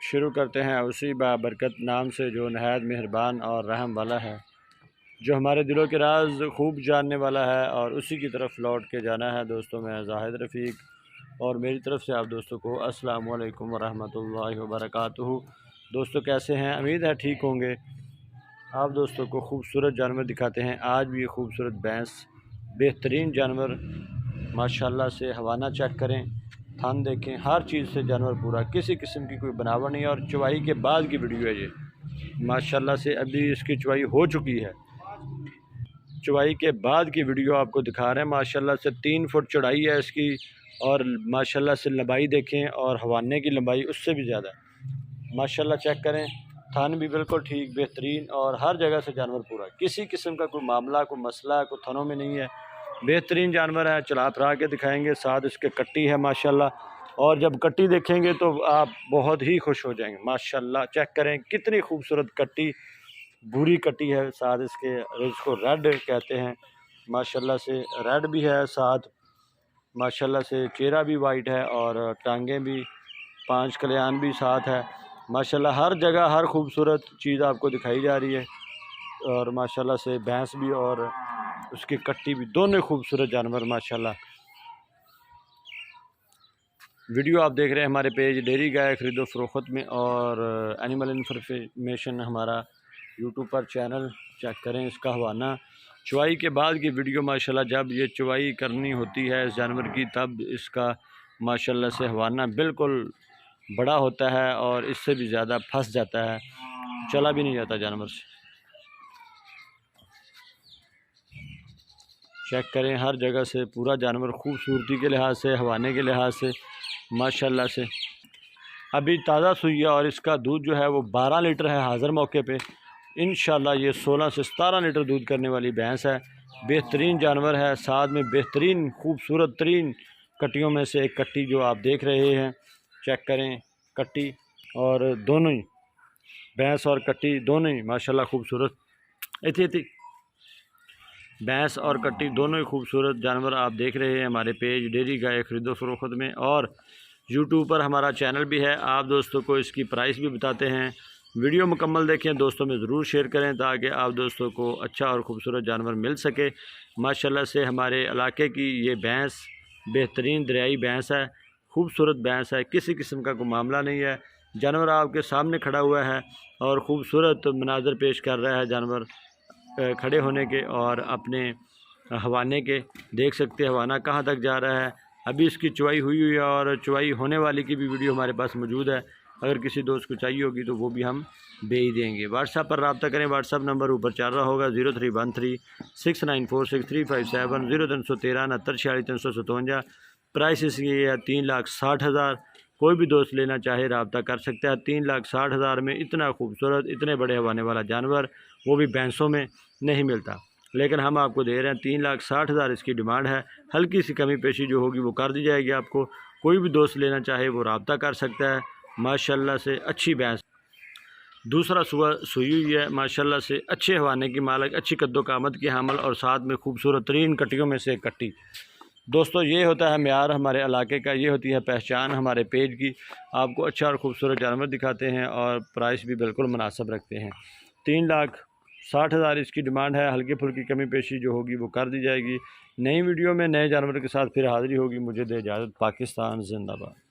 शुरू करते हैं उसी बाबरकत नाम से जो नहायत मेहरबान और रहम वाला है, जो हमारे दिलों के राज खूब जानने वाला है और उसी की तरफ लौट के जाना है। दोस्तों, मैं जाहिद रफ़ीक और मेरी तरफ़ से आप दोस्तों को अस्सलामु अलैकुम वरहमतुल्लाहि वबरकातुहू। दोस्तों, कैसे हैं? उम्मीद है ठीक होंगे। आप दोस्तों को खूबसूरत जानवर दिखाते हैं। आज भी ये खूबसूरत भैंस, बेहतरीन जानवर माशाल्लाह से। हवाना चेक करें, थान देखें, हर चीज़ से जानवर पूरा, किसी किस्म की कोई बनावट नहीं है। और चवाई के बाद की वीडियो है ये माशाल्लाह से। अभी इसकी चवाई हो चुकी है, चवाई के बाद की वीडियो आपको दिखा रहे हैं। माशाल्लाह से 3 फुट चौड़ाई है इसकी और माशाल्लाह से लंबाई देखें और हवाने की लंबाई उससे भी ज़्यादा। माशाल्लाह चेक करें, थान भी बिल्कुल ठीक, बेहतरीन और हर जगह से जानवर पूरा, किसी किस्म का कोई मामला, कोई मसला, कोई थनों में नहीं है। बेहतरीन जानवर है, चला फिरा के दिखाएंगे। साथ इसके कट्टी है माशाल्लाह, और जब कट्टी देखेंगे तो आप बहुत ही खुश हो जाएंगे। माशाल्लाह चेक करें, कितनी खूबसूरत कट्टी, भूरी कट्टी है। साथ इसके इसको रेड कहते हैं माशाल्लाह से, रेड भी है साथ। माशाल्लाह से चेहरा भी वाइट है और टांगें भी, 5 कल्याण भी साथ है। माशाल्लाह हर जगह हर खूबसूरत चीज़ आपको दिखाई जा रही है। और माशाल्लाह से भैंस भी और उसकी कट्टी भी, दोनों खूबसूरत जानवर माशाल्लाह। वीडियो आप देख रहे हैं हमारे पेज डेयरी गाय खरीदो फरोख्त में, और एनिमल इन्फॉर्मेशन हमारा यूट्यूब पर चैनल चेक करें। इसका हवाना चवाई के बाद की वीडियो माशाल्लाह। जब ये चवाई करनी होती है इस जानवर की, तब इसका माशाल्लाह से हवाना बिल्कुल बड़ा होता है और इससे भी ज़्यादा फंस जाता है, चला भी नहीं जाता जानवर से। चेक करें, हर जगह से पूरा जानवर, खूबसूरती के लिहाज से, हवाने के लिहाज से माशाल्लाह से। अभी ताज़ा सुई है और इसका दूध जो है वो 12 लीटर है हाज़िर मौके पे। इंशाल्लाह ये 16 से 17 लीटर दूध करने वाली भैंस है। बेहतरीन जानवर है, साथ में बेहतरीन खूबसूरत तरीन कट्टियों में से एक कट्टी जो आप देख रहे हैं। चेक करें कट्टी, और दोनों ही भैंस और कट्टी दोनों ही माशाल्लाह खूबसूरत। इतनी भैंस और कट्टी दोनों ही खूबसूरत जानवर आप देख रहे हैं हमारे पेज डेयरी गाय खरीदो फरोख्त में, और यूट्यूब पर हमारा चैनल भी है। आप दोस्तों को इसकी प्राइस भी बताते हैं। वीडियो मुकम्मल देखें, दोस्तों में ज़रूर शेयर करें ताकि आप दोस्तों को अच्छा और ख़ूबसूरत जानवर मिल सके। माशाल्लाह से हमारे इलाके की ये भैंस बेहतरीन दरियाई भैंस है, खूबसूरत भैंस है, किसी किस्म का कोई मामला नहीं है। जानवर आपके सामने खड़ा हुआ है और ख़ूबसूरत मनाजर पेश कर रहा है जानवर खड़े होने के और अपने हवाने के। देख सकते हैं हवाना कहाँ तक जा रहा है। अभी इसकी चवाई हुई है और चवाई होने वाली की भी वीडियो हमारे पास मौजूद है। अगर किसी दोस्त को चाहिए होगी तो वो भी हम भेज देंगे। व्हाट्सएप पर रब्ता करें, व्हाट्सएप नंबर ऊपर चल रहा होगा 031369463570 0313 प्राइस इसकी है 3,60,000। कोई भी दोस्त लेना चाहे रब्ता कर सकता है। 3,60,000 में इतना खूबसूरत, इतने बड़े हवाने वाला जानवर वो भी भैंसों में नहीं मिलता, लेकिन हम आपको दे रहे हैं। 3,60,000 इसकी डिमांड है। हल्की सी कमी पेशी जो होगी वो कर दी जाएगी आपको। कोई भी दोस्त लेना चाहे वो रब्ता कर सकता है। माशाल्लाह से अच्छी भैंस, दूसरा सुबह सुई हुई है माशाल्लाह से, अच्छे हवाने की मालिक, अच्छी कद्दो कामत की हामल और साथ में खूबसूरत तरीन कट्टियों में से एक कट्टी। दोस्तों, ये होता है म्यार हमारे इलाके का, ये होती है पहचान हमारे पेज की। आपको अच्छा और ख़ूबसूरत जानवर दिखाते हैं और प्राइस भी बिल्कुल मुनासिब रखते हैं। 3,60,000 इसकी डिमांड है। हल्की फुल्की कमी पेशी जो होगी वो कर दी जाएगी। नई वीडियो में नए जानवर के साथ फिर हाज़िरी होगी। मुझे दे इजाज़त। पाकिस्तान जिंदाबाद।